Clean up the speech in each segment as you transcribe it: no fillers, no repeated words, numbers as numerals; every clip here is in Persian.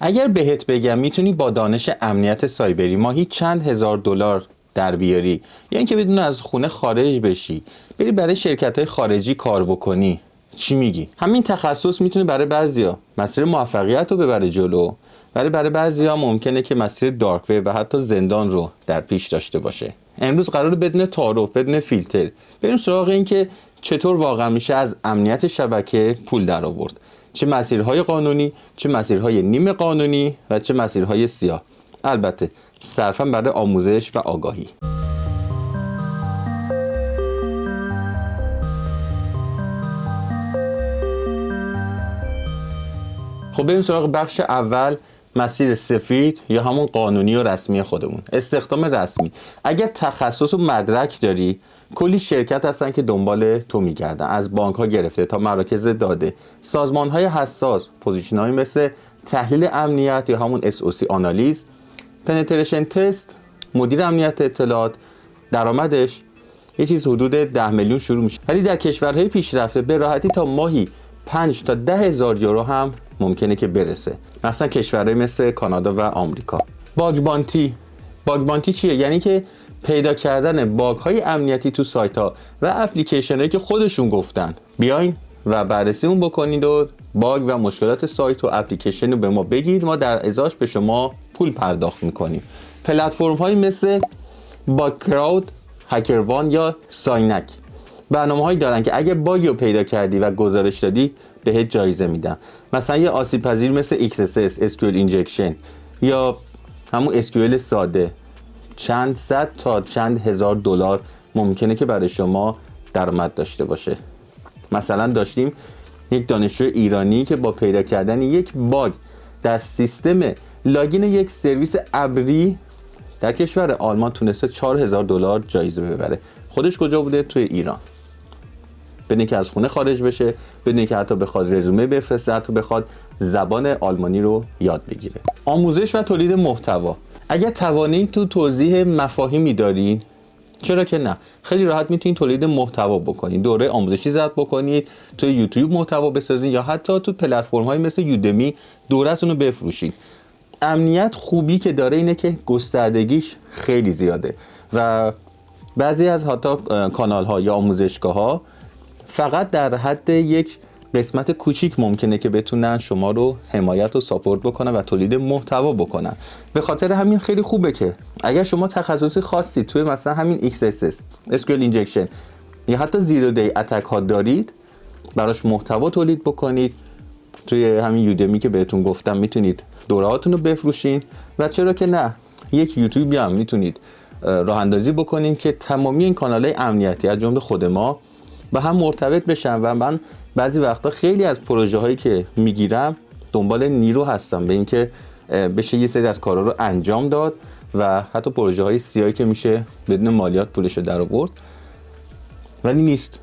اگر بهت بگم میتونی با دانش امنیت سایبری ماهی چند هزار دلار در بیاری، یا اینکه بدون از خونه خارج بشی بری برای شرکت‌های خارجی کار بکنی، چی میگی؟ همین تخصص میتونه برای بعضیا مسیر موفقیت رو ببره جلو، برای بعضیا ممکنه که مسیر دارک وب و حتی زندان رو در پیش داشته باشه. امروز قراره بدون تعارف، بدون فیلتر بریم سراغ این که چطور واقعا میشه از امنیت شبکه پول در آورد. چه مسیرهای قانونی، چه مسیرهای نیمه قانونی و چه مسیرهای سیاه. البته صرفا برای آموزش و آگاهی. خب بریم سراغ بخش اول، مسیر سفید یا همون قانونی و رسمی خودمون. استخدام رسمی. اگر تخصص و مدرک داری، کلی شرکت هستن که دنبال تو میگردن، از بانک ها گرفته تا مراکز داده، سازمان های حساس، پوزیشن های مثل تحلیل امنیت یا همون SOC آنالیز، پنتریشن تست، مدیر امنیت اطلاعات. درآمدش یه چیز حدود 10 میلیون شروع میشه، ولی در کشورهای پیشرفته به راحتی تا ماهی 5 تا 10 هزار یورو هم ممکنه که برسه، مثلا کشورهای مثل کانادا و آمریکا. باگ بانتی چیه؟ یعنی که پیدا کردن باگ های امنیتی تو سایت ها و اپلیکیشن هایی که خودشون گفتن بیاین و بررسی اون بکنید و باگ و مشکلات سایت و اپلیکیشن رو به ما بگید، ما در ازاش به شما پول پرداخت میکنیم. پلتفرم های مثل باگکراود، هکروان یا ساینک برنامه‌هایی دارن که اگه باگی رو پیدا کردی و گزارش دادی بهت جایزه میدن. مثلا یه آسیب پذیر مثل XSS، SQL injection یا همون SQL ساده، چند صد تا چند هزار دلار ممکنه که برای شما درآمد داشته باشه. مثلا داشتیم یک دانشجو ایرانی که با پیدا کردن یک باگ در سیستم لاگین یک سرویس ابری در کشور آلمان تونسته 4000 دلار جایزه ببره. خودش کجا بوده؟ توی ایران. بدون که از خونه خارج بشه، بدون که حتی بخواد رزومه بفرسته، حتی بخواد زبان آلمانی رو یاد بگیره. آموزش و تولید محتوا. اگر توانایی تو توضیح مفاهیمی دارین، چرا که نه؟ خیلی راحت میتونید تولید محتوا بکنید، دوره آموزشی ضبط بکنید، تو یوتیوب محتوا بسازید یا حتی تو پلتفرم‌های مثل یودمی دوره‌تون رو بفروشید. امنیت خوبی که داره اینه که گستردگیش خیلی زیاده و بعضی از حتی کانال‌ها یا آموزشگاه‌ها فقط در حد یک قسمت کوچیک ممکنه که بتونن شما رو حمایت و ساپورت بکنن و تولید محتوا بکنن. به خاطر همین خیلی خوبه که اگر شما تخصصی خاصی توی مثلا همین XSS، SQL injection یا حتی زیرو دی اتک ها دارید، براش محتوا تولید بکنید. توی همین یودمی که بهتون گفتم میتونید دورهاتون رو بفروشین و چرا که نه یک یوتیوبی هم میتونید راه اندازی بکنین که تمامی این کانال‌های امنیتی از جمله خود ما با هم مرتبط بشن. و من بعضی وقتا خیلی از پروژه هایی که میگیرم دنبال نیرو هستم به اینکه بشه یه سری از کارا رو انجام داد و حتی پروژه های سیاهی که میشه بدون مالیات پولش رو در آورد، ولی نیست.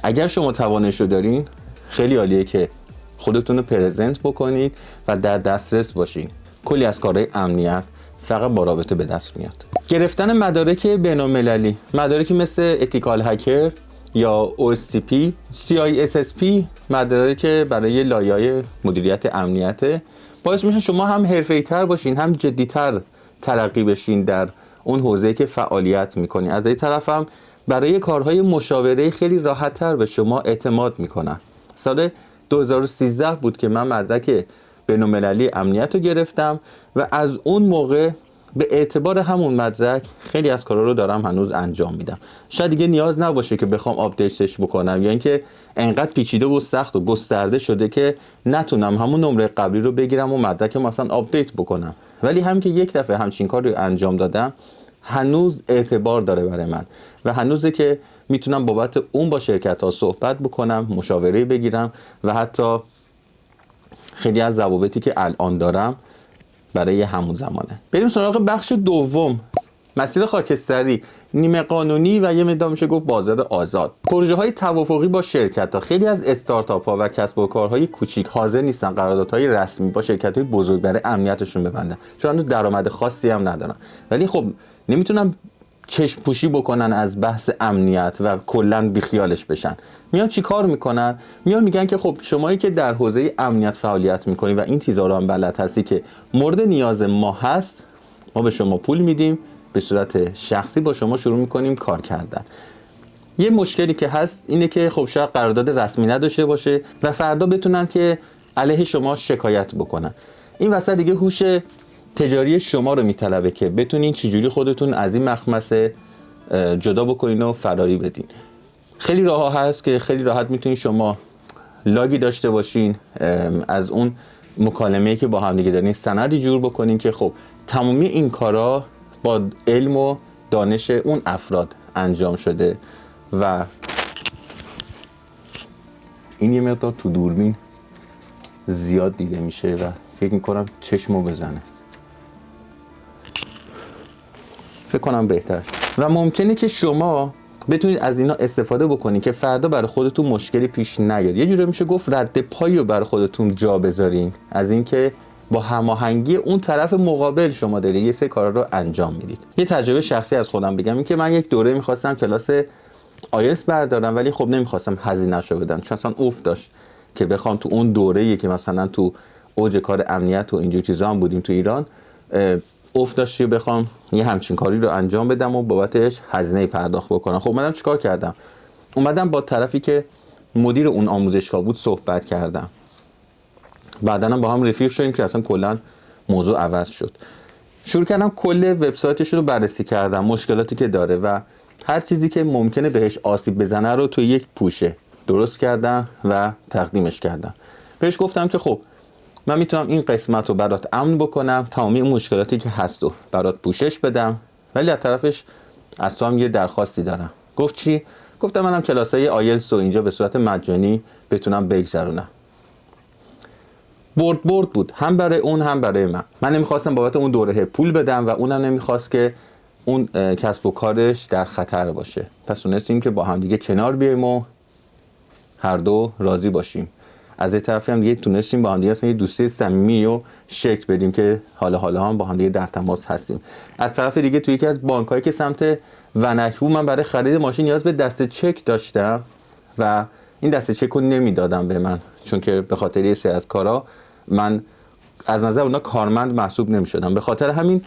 اگر شما توانش رو دارین خیلی عالیه که خودتون رو پرزنت بکنید و در دسترس باشین. کلی از کارهای امنیت فقط با رابطه به دست میاد. گرفتن مدارک بین‌المللی، مدارکی مثل اتیکال هکر یا OSCP، CISSP، مدارک برای لایه‌های مدیریت امنیت، باعث میشه شما هم حرفه‌ای‌تر باشین، هم جدی‌تر ترقی بشین در اون حوزه‌ای که فعالیت میکنین. از این طرف هم برای کارهای مشاوره خیلی راحت‌تر به شما اعتماد میکنن. سال 2013 بود که من مدرک بین‌المللی امنیت رو گرفتم و از اون موقع به اعتبار همون مدرک خیلی از کارا رو دارم هنوز انجام میدم. شاید دیگه نیاز نباشه که بخوام آپدیتش بکنم یا اینکه انقدر پیچیده و سخت و گسترده شده که نتونم همون نمره قبلی رو بگیرم و مدرک مثلا آپدیت بکنم، ولی هم که یک دفعه همچین کار رو انجام دادم هنوز اعتبار داره برای من و هنوزه که میتونم بابت اون با شرکت ها صحبت بکنم، مشاوره بگیرم و حتی خیلی از ضوابطی که الان دارم برای همون زمانه. بریم سراغ بخش دوم، مسیر خاکستری، نیمه قانونی و یه مقدار میشه گفت بازار آزاد. پروژه های توافقی با شرکت ها. خیلی از استارتاپ ها و کسب و کارهای کوچیک حاضر نیستن قراردادهای رسمی با شرکت های بزرگ برای امنیتشون ببندن، چون درآمد خاصی هم ندارن. ولی خب نمیتونم چشم پوشی بکنن از بحث امنیت و کلا بیخیالش بشن. میان چی کار میکنن؟ میان میگن که خب شمایی که در حوزه امنیت فعالیت میکنی و این چیزا رو هم بلد هستی که مورد نیاز ما هست، ما به شما پول میدیم، به صورت شخصی با شما شروع میکنیم کار کردن. یه مشکلی که هست اینه که خب شاید قرارداد رسمی نداشته باشه و فردا بتونن که علیه شما شکایت بکنن. این وسط دیگه هوش تجاری شما رو میطلبه که بتونین چجوری خودتون از این مخمسه جدا بکنین و فراری بدین. خیلی راه ها هست که خیلی راحت میتونین شما لاگی داشته باشین، از اون مکالمه‌ای که با هم دیگه دارین سندی جور بکنین که خب تمامی این کارا با علم و دانش اون افراد انجام شده و این یه مقدار تو دوربین زیاد دیده میشه و فکر میکنم چشمو بزنه. فکر کنم بهتر و ممکنه که شما بتونید از اینا استفاده بکنید که فردا برای خودتون مشکلی پیش نیاد. یه جوری میشه گفت رد پایی رو برای خودتون جا بذارین از اینکه با هماهنگی اون طرف مقابل شما دارید یه سری کارا رو انجام میدید. یه تجربه شخصی از خودم بگم، این که من یک دوره میخواستم کلاس آیلتس بردارم ولی خب نمیخواستم هزینه‌شو بدم چون اصلا افت داشت که بخوام تو اون دوره‌ای که مثلا تو اوج کار امنیت و اینجور چیزا هم بودیم تو ایران افت داشت بخوام یه همچین کاری رو انجام بدم و بابتش هزینه پرداخت بکنم. خب منم چیکار کردم؟ اومدم با طرفی که مدیر اون آموزشگاه بود صحبت کردم. بعداً هم با هم رفیق شدیم که اصلا کلا موضوع عوض شد. شروع کردم کل وبسایتش رو بررسی کردم، مشکلاتی که داره و هر چیزی که ممکنه بهش آسیب بزنه رو تو یک پوشه درست کردم و تقدیمش کردم. بهش گفتم که خب من میتونم این قسمت رو برات امن بکنم، تمامی مشکلاتی که هست رو برات پوشش بدم، ولی از طرفش از تو هم یه درخواستی دارم. گفت چی؟ گفتم منم کلاسای آیلتس رو اینجا به صورت مجانی بتونم بگذرونم. برد بود، هم برای اون هم برای من نمیخواستم بابت اون دوره پول بدم و اونم نمیخواست که اون کسب و کارش در خطر باشه. پس تونستیم که با هم دیگه کنار بیایم و هر دو راضی باشیم. از یه طرفی هم دیگه تونستیم با هم دیگه اصلا یه دوستی صمیمی و شکل بدیم که حالا هم با هم دیگه در تماس هستیم. از طرف دیگه توی یکی از بانک‌هایی که سمت ونک بود من برای خرید ماشین نیاز به دسته چک داشتم و این دسته چک رو نمیدادم به من چون که به خاطر یه سری از کارا من از نظر اونا کارمند محسوب نمی‌شدم. به خاطر همین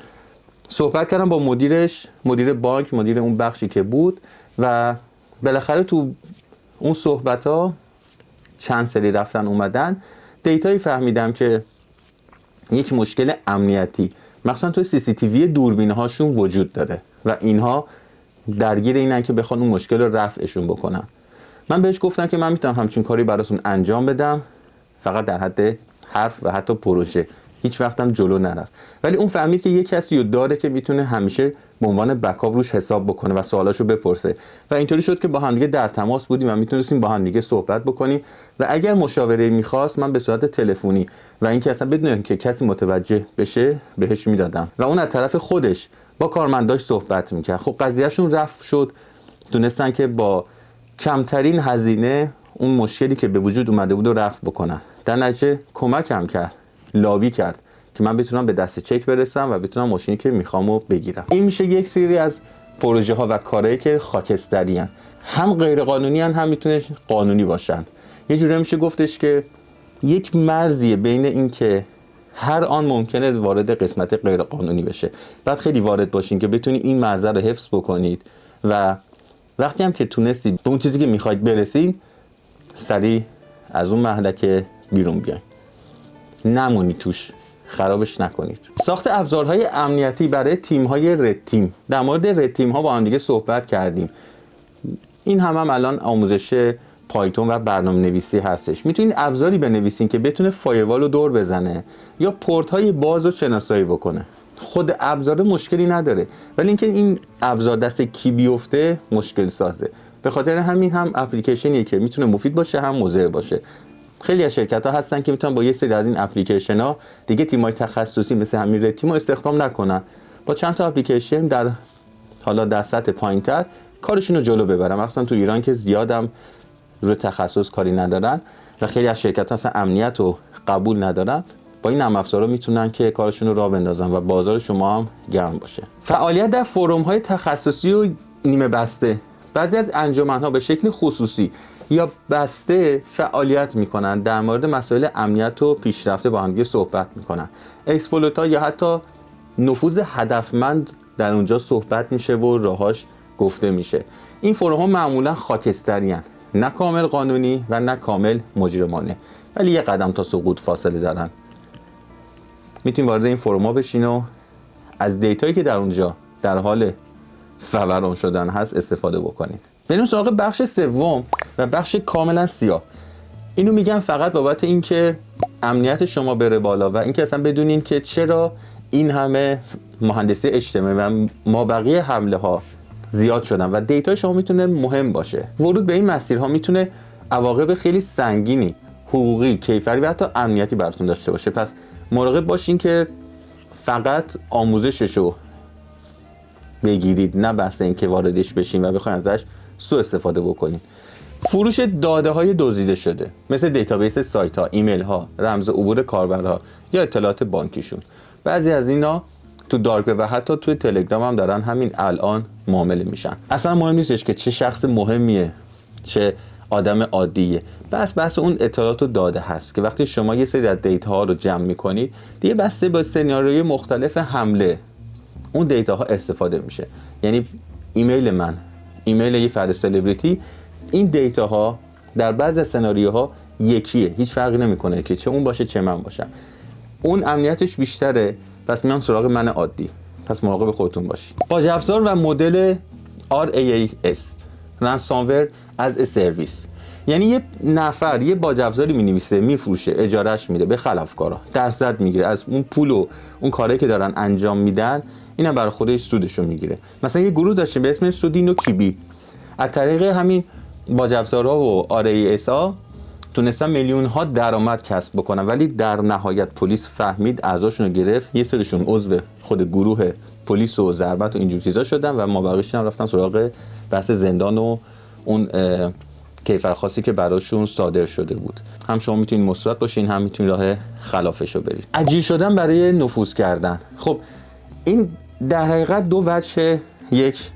صحبت کردم با مدیر بانک، مدیر اون بخشی که بود و بالاخره تو اون صحبت‌ها چند سری رفتن اومدن دیتایی فهمیدم که یک مشکل امنیتی مثلا توی CCTV دوربین هاشون وجود داره و اینها درگیر اینن که بخوان اون مشکل رو رفعشون بکنن. من بهش گفتم که من میتونم همچین کاری براتون انجام بدم، فقط در حد حرف و حتی پروژه، هیچ وقتم جلو نرفت. ولی اون فهمید که یه کسی رو داره که میتونه همیشه به عنوان بکاپ روش حساب بکنه و سوالاشو بپرسه و اینطوری شد که با هم دیگه در تماس بودیم و میتونستیم با هم دیگه صحبت بکنیم و اگر مشاوره میخواست من به صورت تلفنی و اینکه اصلا بدون که کسی متوجه بشه بهش میدادم و اون از طرف خودش با کارمنداش صحبت میکرد. خب قضیهشون رفع شد، تونستن که با کمترین هزینه اون مشکلی که به وجود اومده بود رو رفع بکنن. در نتیجه کمکم کرد، لابی کرد که من بتونم به دست چک برسم و بتونم ماشینی که میخوامو بگیرم. این میشه یک سری از پروژه ها و کارهایی که خاکستری هن. هم غیر قانونی هن، هم میتونه قانونی باشن. یه جوری میشه گفتش که یک مرزیه بین این که هر آن ممکنه وارد قسمت غیر قانونی بشه. بعد خیلی وارد باشین که بتونید این مرزه رو حفظ بکنید و وقتی هم که تونستید به اون چیزی که میخواید برسید سریع از اون مهلکه بیرون بیاین. نمونید توش، خرابش نکنید. ساخت ابزارهای امنیتی برای تیم‌های رد تیم. در مورد رد تیم ها با هم دیگه صحبت کردیم. این هم الان آموزش پایتون و برنامه‌نویسی هستش. میتونید ابزاری بنویسین که بتونه فایروال رو دور بزنه یا پورت‌های باز رو شناسایی بکنه. خود ابزار مشکلی نداره، ولی اینکه این ابزار دست کی بیفته مشکل سازه. به خاطر همین هم اپلیکیشنیه که میتونه مفید باشه هم مضر باشه. خیلی از شرکت‌ها هستن که میتونن با یه سری از این اپلیکیشن‌ها دیگه تیم‌های تخصصی مثل همین رد تیم رو استخدام نکنن. با چند تا اپلیکیشن در سطح پایین‌تر کارشون رو جلو ببرن. مثلا تو ایران که زیادم رو تخصص کاری ندارن و خیلی از شرکت‌ها اصلا امنیت رو قبول ندارن، با این نرم افزارا میتونن که کارشون رو راه بندازن و بازار شما هم گرم باشه. فعالیت در فروم‌های تخصصی و نیمه بسته. بعضی از انجمن‌ها به شکل خصوصی یا بسته فعالیت میکنن، در مورد مسائل امنیت و پیشرفت با هم صحبت میکنن. اکسپلویت‌ها یا حتی نفوذ هدفمند در اونجا صحبت میشه و راهاش گفته میشه. این فروم‌ها معمولا خاکستری‌اند، نه کامل قانونی و نه کامل مجرمانه، ولی یه قدم تا سقوط فاصله دارن. میتونید وارد این فروم‌ها بشین و از دیتایی که در اونجا در حال فوران شدن هست استفاده بکنید. بریم سراغ بخش سوم و بخش کاملا سیاه. اینو میگم فقط بابت اینکه امنیت شما بره بالا و اینکه اصلا بدونین که چرا این همه مهندسی اجتماعی و مابقی حمله ها زیاد شدن و دیتا شما میتونه مهم باشه. ورود به این مسیرها میتونه عواقب خیلی سنگینی حقوقی، کیفری و حتی امنیتی براتون داشته باشه. پس مراقب باشین که فقط آموزششو بگیرید، نه بحث این که واردش بشین و بخواید ازش سوء استفاده بکنید. فروش داده های دزدیده شده مثل دیتابیس سایت ها، ایمیل ها، رمز عبور کاربرها یا اطلاعات بانکیشون. بعضی از اینا تو دارک و حتی تو تلگرام هم دارن همین الان معامله میشن. اصلا مهم نیستش که چه شخص مهمیه چه آدم عادیه، بحث اون اطلاعات و داده هست که وقتی شما یه سری از دیتا ها رو جمع میکنید دیگه بسته با سناریوی مختلف حمله اون دیتا ها استفاده میشه. یعنی ایمیل من، ایمیل یه فرد سلبریتی، این دیتا ها در بعضی سناریوها یکیه، هیچ فرقی نمیکنه که چه اون باشه چه من باشم. اون امنیتش بیشتره، پس میان سراغ من عادی. پس مراقب خودتون باشید. باج افزار و مدل RAAS رنسامور از سرویس. یعنی یه نفر یه باج افزاری می‌نویسه، میفروشه، اجارهش میده به خلافکارا، درصد میگیره از اون پول و اون کاری که دارن انجام میدن، اینم برای خودش سودشو میگیره. مثلا یه گروه داشتیم به اسم سودینو کیبی، از طریق همین باج افزارها و RAAS ها تونستن میلیون ها درآمد کسب بکنن، ولی در نهایت پلیس فهمید، اعضاشون رو گرفت، یه سرشون عضو خود گروه پلیس و ضربت و اینجور چیزا شدن و مابقیش هم رفتن سراغ بحث زندان و اون کیفرخواستی که براشون صادر شده بود. هم شما میتونید مثبت باشین، هم میتونید راه خلافش رو برید. اجیر شدن برای نفوذ کردن. خب این در حقیقت دو وجه، یک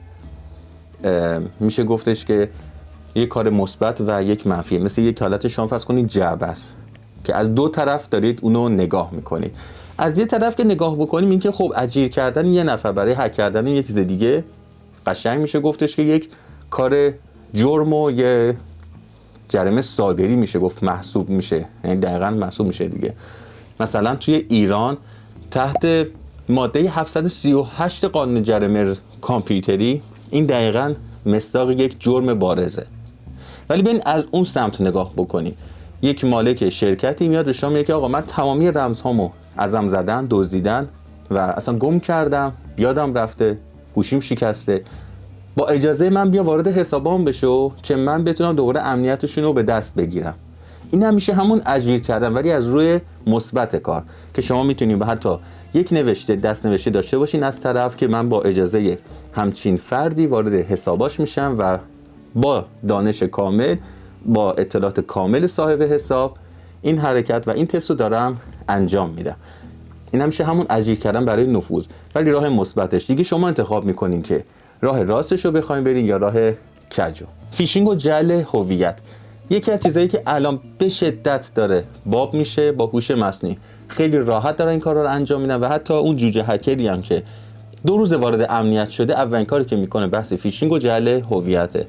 میشه گفتش که یک کار مثبت و یک منفی، مثل یک حالت شما فرض کنید جعبه است که از دو طرف دارید اونو نگاه میکنید. از یه طرف که نگاه بکنیم این که خب اجیر کردن یه نفر برای هک کردن یه چیز دیگه، قشنگ میشه گفتش که یک کار جرم و یه جریمه صادری میشه گفت محسوب میشه، یعنی دقیقاً محسوب میشه دیگه. مثلا توی ایران تحت ماده 738 قانون جریمه کامپیوتری این دقیقاً مصداق یک جرم بارزه. ولی ببین از اون سمت نگاه بکنی، یک مالک شرکتی میاد به شما میگه که آقا من تمامی رمزهامو ازم زدن، دزدیدن و اصلا گم کردم، یادم رفته، گوشیم شکسته، با اجازه من بیا وارد حسابام بشو که من بتونم دوباره امنیتشون رو به دست بگیرم. این هم میشه همون اجیر کردن، ولی از روی مثبت کار که شما میتونید به حتی یک نوشته، دست نوشته داشته باشین از طرف که من با اجازه همچین فردی وارد حساباش میشم و با دانش کامل، با اطلاعات کامل صاحب حساب این حرکت و این تست رو دارم انجام میدم. این هم میشه همون اجیر کردن برای نفوذ، ولی راه مثبتش دیگه شما انتخاب میکنین که راه راستش رو بخواید برین یا راه کجو. فیشینگ و جعل هویت یکی از چیزایی که الان به شدت داره باب میشه با هوش مصنوعی. خیلی راحت دارن این کارا رو انجام میدن و حتی اون جوجه هکری هم که 2 روز وارد امنیت شده، اولین کاری که میکنه بحث فیشینگ و جعل هویته.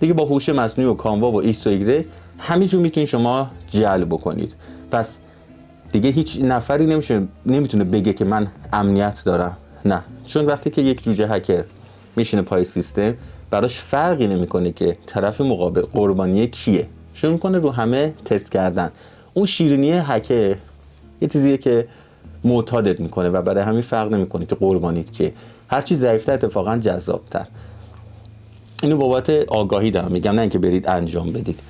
دیگه با هوش مصنوعی و کانوا و ایکس و ایگرگ همینجور میتونید شما جعل بکنید. پس دیگه هیچ نفری نمیتونه بگه که من امنیت دارم، نه، چون وقتی که یک جوجه هکر میشینه پای سیستم براش فرقی نمیکنه که طرف مقابل قربانی کیه، شروع میکنه رو همه تست کردن. اون شیرینی هکر یه چیزیه که معتادت میکنه و برای همین فرق نمیکنه که قربانیت کیه، هرچی ضعیف‌تر اتفاقا جذاب‌تر. اینو بابت آگاهی دارم میگم، نه اینکه برید انجام بدید.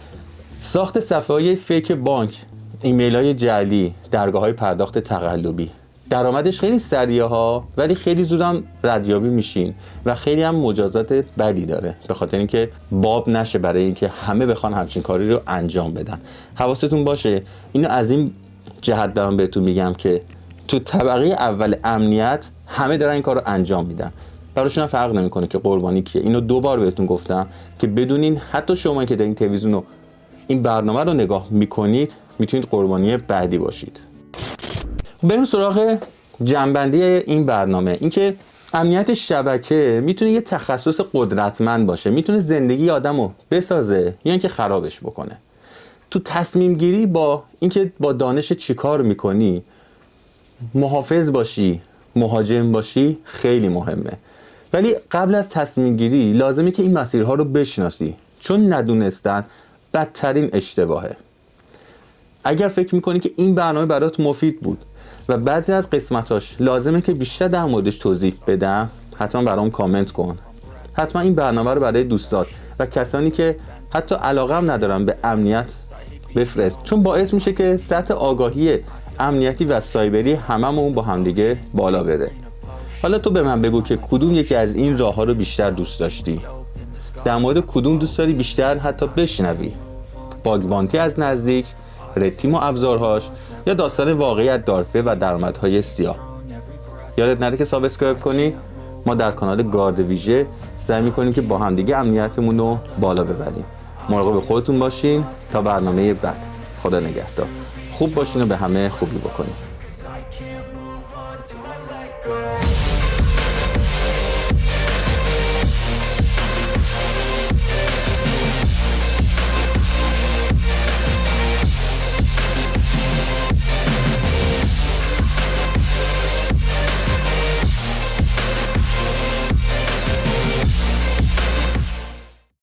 ساخت صفحه‌های فیک بانک، ایمیل‌های جعلی، درگاه‌های پرداخت تقلبی، درآمدش خیلی سریعه ها، ولی خیلی زودم ردیابی میشین و خیلی هم مجازات بدی داره، به خاطر اینکه باب نشه برای اینکه همه بخوان همچین کاری رو انجام بدن. حواستون باشه اینو از این جهت دارم بهتون میگم که تو طبقه اول امنیت همه دارن این کار رو انجام میدن، براشون هم فرق نمیکنه که قربانی کیه. اینو 2 بار بهتون گفتم که بدونین حتی شما که در این تلویزیون رو این برنامه رو نگاه میکنید میتونید قربانی بعدی باشید. بریم سراغ جنبندی این برنامه. اینکه امنیت شبکه میتونه یه تخصص قدرتمند باشه، میتونه زندگی آدمو بسازه یا اینکه خرابش بکنه. تو تصمیم گیری با اینکه با دانش چیکار میکنی محافظ باشی، مهاجم باشی خیلی مهمه. ولی قبل از تصمیم گیری لازمه که این مسیرها رو بشناسی، چون ندونستن بدترین اشتباهه. اگر فکر میکنی که این برنامه برات مفید بود و بعضی از قسمتاش لازمه که بیشتر در موردش توضیح بدم، حتما برام کامنت کن. حتما این برنامه رو برای دوستات و کسانی که حتی علاقه هم ندارن به امنیت بفرست، چون باعث میشه که سطح آگاهی امنیتی و سایبری هممون با همدیگه بالا بره. حالا تو به من بگو که کدوم یکی از این راه‌ها رو بیشتر دوست داشتی؟ در مورد کدوم دوست داری بیشتر حتی بشنوی؟ باگ بانتی از نزدیک، رد تیم و ابزارهاش، یا داستان واقعی از دارک وب و درآمدهای سیاه؟ یادت نره که سابسکرایب کنی. ما در کانال گارد ویژه سعی می‌کنیم که با همدیگه امنیتمون رو بالا ببریم. مراقب خودتون باشین تا برنامه بعد. خدا نگهدار. خوب باشین و به همه خوبی بکنین.